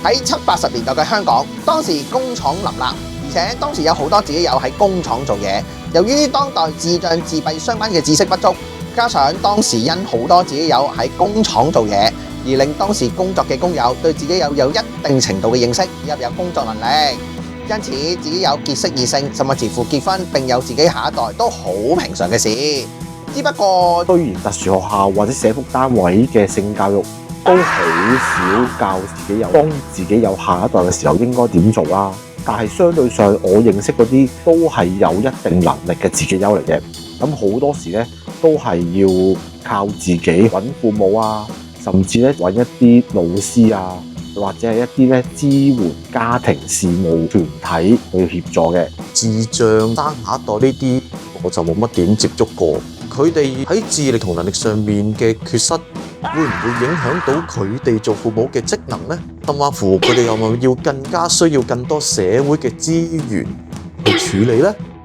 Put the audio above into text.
喺70、80年代嘅香港，當時工廠林立，而且當時有好多自己友喺工廠做嘢。由於當代智障自閉相關嘅知識不足，加上當時因好多自己友喺工廠做嘢，而令當時工作嘅工友對自己友有一定程度嘅認識，以及有工作能力。因此，自己友結識異性，甚至乎結婚並有自己下一代，都好平常嘅事。只不過，雖然特殊學校或者社福單位嘅性教育都好少教自己友，當自己有下一代嘅時候應該點做啦。但係相對上，我認識嗰啲都係有一定能力嘅自己友嚟嘅。咁好多時咧都係要靠自己揾父母啊，甚至咧揾一啲老師啊，或者係一啲咧支援家庭事務團體去協助嘅。智障生下一代呢啲，我就冇乜點接觸過。佢哋喺智力同能力上面嘅缺失，會唔會影響到佢哋做父母嘅職能呢？甚或乎佢哋有冇要更加需要更多社會嘅資源去處理呢？